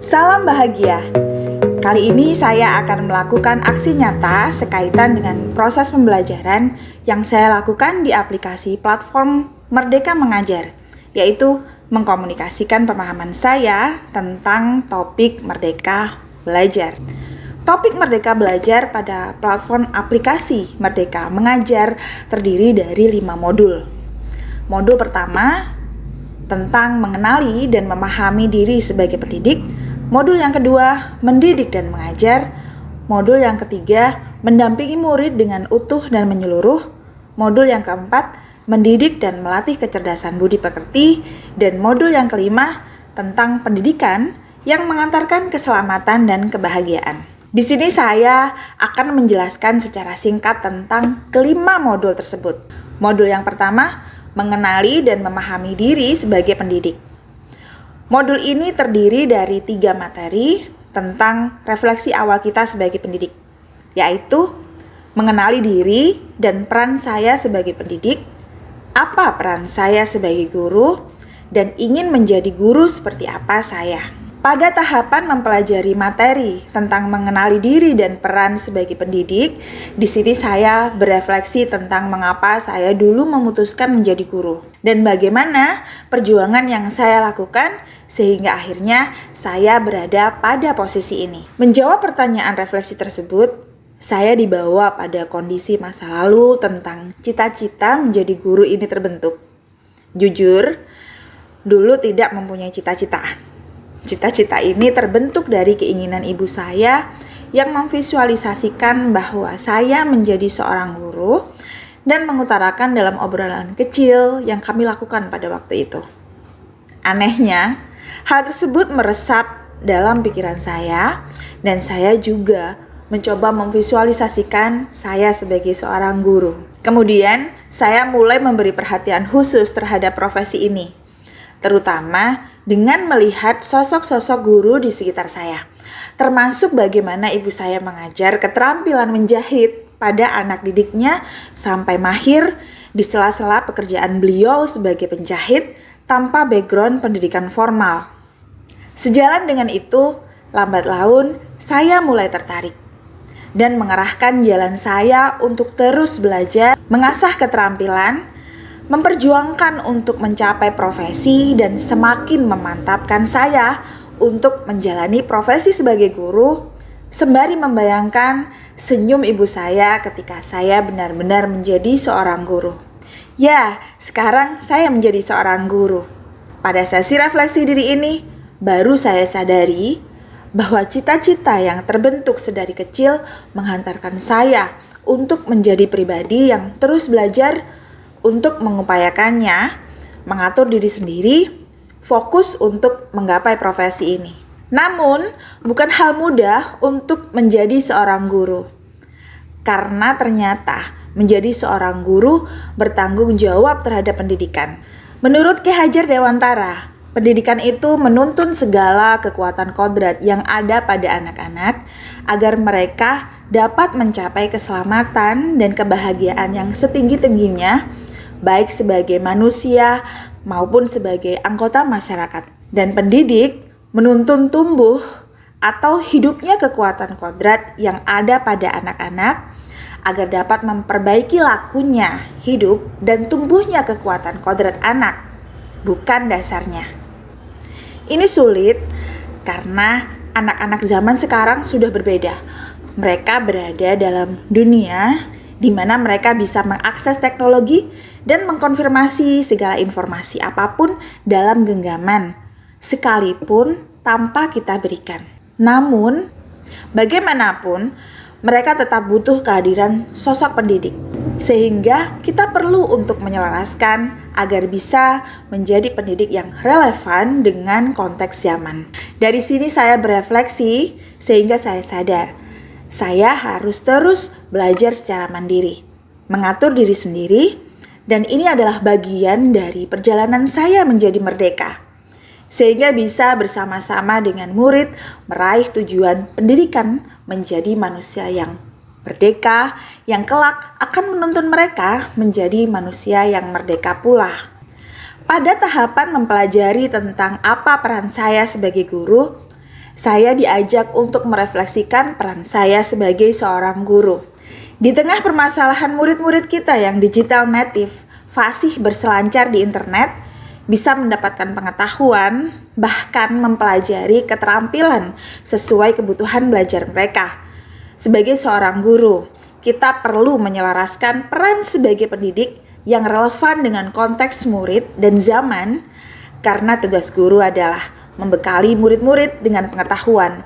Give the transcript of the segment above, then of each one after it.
Salam bahagia. Kali ini saya akan melakukan aksi nyata sekaitan dengan proses pembelajaran yang saya lakukan di aplikasi platform Merdeka Mengajar, yaitu mengkomunikasikan pemahaman saya tentang topik Merdeka Belajar. Topik Merdeka Belajar pada platform aplikasi Merdeka Mengajar terdiri dari 5 modul. Modul pertama tentang mengenali dan memahami diri sebagai pendidik. Modul yang kedua, mendidik dan mengajar. Modul yang ketiga, mendampingi murid dengan utuh dan menyeluruh. Modul yang keempat, mendidik dan melatih kecerdasan budi pekerti. Dan modul yang kelima, tentang pendidikan yang mengantarkan keselamatan dan kebahagiaan. Di sini saya akan menjelaskan secara singkat tentang kelima modul tersebut. Modul yang pertama, mengenali dan memahami diri sebagai pendidik. Modul ini terdiri dari 3 materi tentang refleksi awal kita sebagai pendidik, yaitu mengenali diri dan peran saya sebagai pendidik, apa peran saya sebagai guru, dan ingin menjadi guru seperti apa saya. Pada tahapan mempelajari materi tentang mengenali diri dan peran sebagai pendidik, di sini saya berefleksi tentang mengapa saya dulu memutuskan menjadi guru dan bagaimana perjuangan yang saya lakukan sehingga akhirnya saya berada pada posisi ini. Menjawab pertanyaan refleksi tersebut, saya dibawa pada kondisi masa lalu tentang cita-cita menjadi guru ini terbentuk. Jujur, dulu tidak mempunyai cita-cita. Cita-cita ini terbentuk dari keinginan ibu saya yang memvisualisasikan bahwa saya menjadi seorang guru dan mengutarakan dalam obrolan kecil yang kami lakukan pada waktu itu. Anehnya, hal tersebut meresap dalam pikiran saya dan saya juga mencoba memvisualisasikan saya sebagai seorang guru. Kemudian, saya mulai memberi perhatian khusus terhadap profesi ini, terutama dengan melihat sosok-sosok guru di sekitar saya, termasuk bagaimana ibu saya mengajar keterampilan menjahit pada anak didiknya sampai mahir di sela-sela pekerjaan beliau sebagai penjahit tanpa background pendidikan formal. Sejalan dengan itu, lambat laun saya mulai tertarik dan mengarahkan jalan saya untuk terus belajar, mengasah keterampilan, memperjuangkan untuk mencapai profesi dan semakin memantapkan saya untuk menjalani profesi sebagai guru, sembari membayangkan senyum ibu saya ketika saya benar-benar menjadi seorang guru. Ya, sekarang saya menjadi seorang guru. Pada sesi refleksi diri ini, baru saya sadari bahwa cita-cita yang terbentuk sedari kecil menghantarkan saya untuk menjadi pribadi yang terus belajar untuk mengupayakannya, mengatur diri sendiri, fokus untuk menggapai profesi ini. Namun, bukan hal mudah untuk menjadi seorang guru. Karena ternyata menjadi seorang guru bertanggung jawab terhadap pendidikan. Menurut Ki Hajar Dewantara, pendidikan itu menuntun segala kekuatan kodrat yang ada pada anak-anak agar mereka dapat mencapai keselamatan dan kebahagiaan yang setinggi-tingginya, baik sebagai manusia maupun sebagai anggota masyarakat. Dan pendidik menuntun tumbuh atau hidupnya kekuatan kodrat yang ada pada anak-anak agar dapat memperbaiki lakunya hidup dan tumbuhnya kekuatan kodrat anak, bukan dasarnya. Ini sulit karena anak-anak zaman sekarang sudah berbeda. Mereka berada dalam dunia di mana mereka bisa mengakses teknologi dan mengkonfirmasi segala informasi apapun dalam genggaman, sekalipun tanpa kita berikan. Namun, bagaimanapun, mereka tetap butuh kehadiran sosok pendidik, sehingga kita perlu untuk menyelaraskan agar bisa menjadi pendidik yang relevan dengan konteks zaman. Dari sini saya berefleksi, sehingga saya sadar, saya harus terus belajar secara mandiri, mengatur diri sendiri, dan ini adalah bagian dari perjalanan saya menjadi merdeka, sehingga bisa bersama-sama dengan murid meraih tujuan pendidikan menjadi manusia yang merdeka, yang kelak akan menuntun mereka menjadi manusia yang merdeka pula. Pada tahapan mempelajari tentang apa peran saya sebagai guru, Saya diajak untuk merefleksikan peran saya sebagai seorang guru. Di tengah permasalahan murid-murid kita yang digital native, fasih berselancar di internet, bisa mendapatkan pengetahuan, bahkan mempelajari keterampilan sesuai kebutuhan belajar mereka. Sebagai seorang guru, kita perlu menyelaraskan peran sebagai pendidik yang relevan dengan konteks murid dan zaman, karena tugas guru adalah membekali murid-murid dengan pengetahuan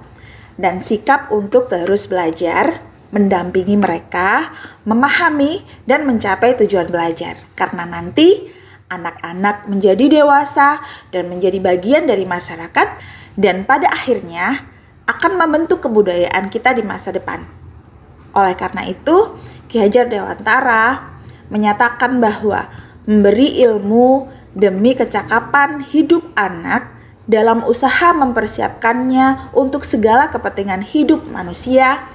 dan sikap untuk terus belajar, mendampingi mereka, memahami dan mencapai tujuan belajar. Karena nanti anak-anak menjadi dewasa dan menjadi bagian dari masyarakat, dan pada akhirnya akan membentuk kebudayaan kita di masa depan. Oleh karena itu, Ki Hajar Dewantara menyatakan bahwa memberi ilmu demi kecakapan hidup anak dalam usaha mempersiapkannya untuk segala kepentingan hidup manusia,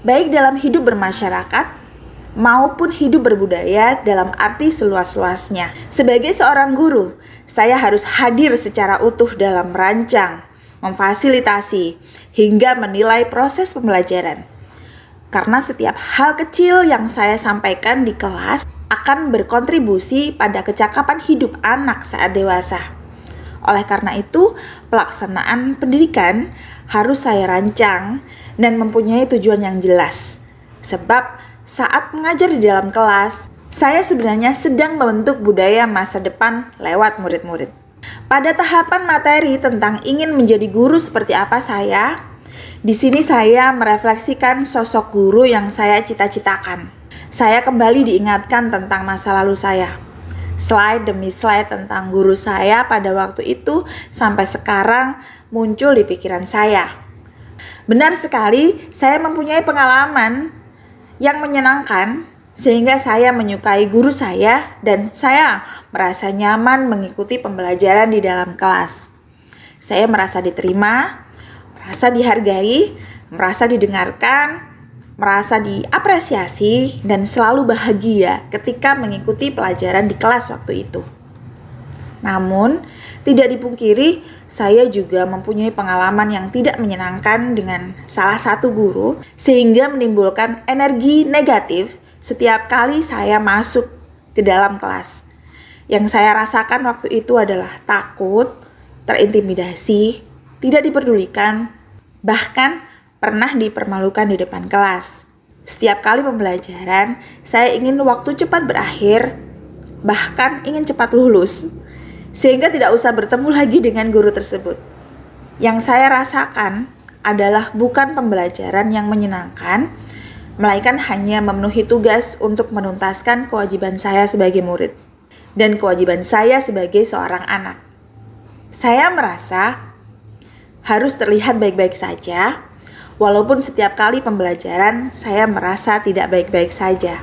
baik dalam hidup bermasyarakat maupun hidup berbudaya dalam arti seluas-luasnya. Sebagai seorang guru, saya harus hadir secara utuh dalam merancang, memfasilitasi, hingga menilai proses pembelajaran. Karena setiap hal kecil yang saya sampaikan di kelas akan berkontribusi pada kecakapan hidup anak saat dewasa. Oleh karena itu, pelaksanaan pendidikan harus saya rancang dan mempunyai tujuan yang jelas. Sebab saat mengajar di dalam kelas, saya sebenarnya sedang membentuk budaya masa depan lewat murid-murid. Pada tahapan materi tentang ingin menjadi guru seperti apa di sini saya merefleksikan sosok guru yang saya cita-citakan. Saya kembali diingatkan tentang masa lalu saya. Slide demi slide tentang guru saya pada waktu itu sampai sekarang muncul di pikiran saya. Benar sekali, saya mempunyai pengalaman yang menyenangkan sehingga saya menyukai guru saya dan saya merasa nyaman mengikuti pembelajaran di dalam kelas. Saya merasa diterima, merasa dihargai, merasa didengarkan, merasa diapresiasi, dan selalu bahagia ketika mengikuti pelajaran di kelas waktu itu. Namun, tidak dipungkiri, saya juga mempunyai pengalaman yang tidak menyenangkan dengan salah satu guru, sehingga menimbulkan energi negatif setiap kali saya masuk ke dalam kelas. Yang saya rasakan waktu itu adalah takut, terintimidasi, tidak diperdulikan, bahkan pernah dipermalukan di depan kelas. Setiap kali pembelajaran, saya ingin waktu cepat berakhir, bahkan ingin cepat lulus, sehingga tidak usah bertemu lagi dengan guru tersebut. Yang saya rasakan adalah bukan pembelajaran yang menyenangkan, melainkan hanya memenuhi tugas untuk menuntaskan kewajiban saya sebagai murid dan kewajiban saya sebagai seorang anak. Saya merasa harus terlihat baik-baik saja, walaupun setiap kali pembelajaran saya merasa tidak baik-baik saja.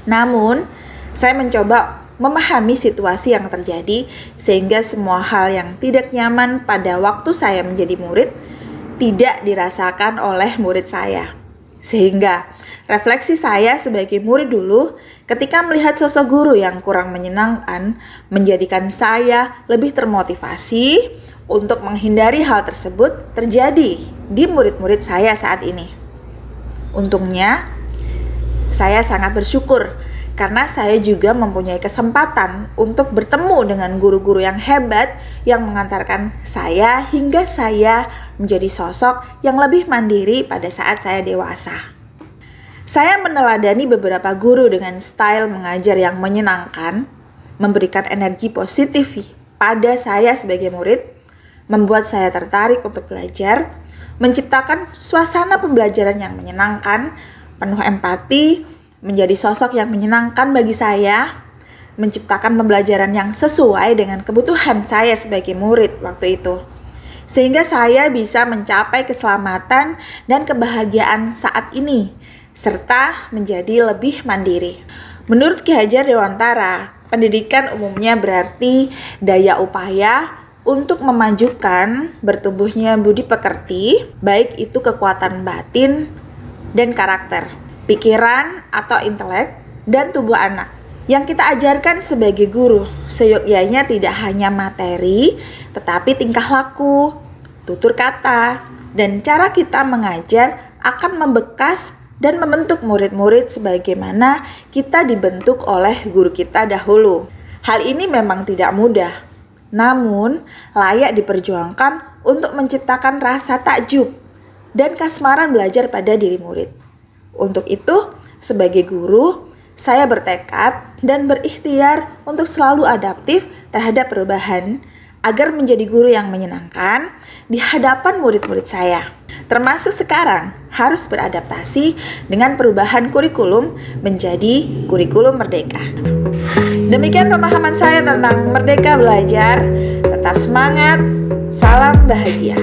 Namun, saya mencoba memahami situasi yang terjadi sehingga semua hal yang tidak nyaman pada waktu saya menjadi murid tidak dirasakan oleh murid saya. Sehingga refleksi saya sebagai murid dulu ketika melihat sosok guru yang kurang menyenangkan menjadikan saya lebih termotivasi untuk menghindari hal tersebut terjadi di murid-murid saya saat ini. Untungnya, saya sangat bersyukur karena saya juga mempunyai kesempatan untuk bertemu dengan guru-guru yang hebat yang mengantarkan saya hingga saya menjadi sosok yang lebih mandiri pada saat saya dewasa. Saya meneladani beberapa guru dengan style mengajar yang menyenangkan, memberikan energi positif pada saya sebagai murid, membuat saya tertarik untuk belajar, menciptakan suasana pembelajaran yang menyenangkan, penuh empati, menjadi sosok yang menyenangkan bagi saya, menciptakan pembelajaran yang sesuai dengan kebutuhan saya sebagai murid waktu itu. Sehingga saya bisa mencapai keselamatan dan kebahagiaan saat ini, serta menjadi lebih mandiri. Menurut Ki Hajar Dewantara, pendidikan umumnya berarti daya upaya untuk memajukan bertumbuhnya budi pekerti, baik itu kekuatan batin dan karakter, pikiran atau intelek, dan tubuh anak. Yang kita ajarkan sebagai guru, seyogyanya tidak hanya materi, tetapi tingkah laku, tutur kata, dan cara kita mengajar akan membekas dan membentuk murid-murid sebagaimana kita dibentuk oleh guru kita dahulu. Hal ini memang tidak mudah, namun layak diperjuangkan untuk menciptakan rasa takjub dan kasmaran belajar pada diri murid. Untuk itu, sebagai guru, saya bertekad dan berikhtiar untuk selalu adaptif terhadap perubahan agar menjadi guru yang menyenangkan di hadapan murid-murid saya. Termasuk sekarang harus beradaptasi dengan perubahan kurikulum menjadi kurikulum merdeka. Demikian pemahaman saya tentang Merdeka Belajar. Tetap semangat, salam bahagia.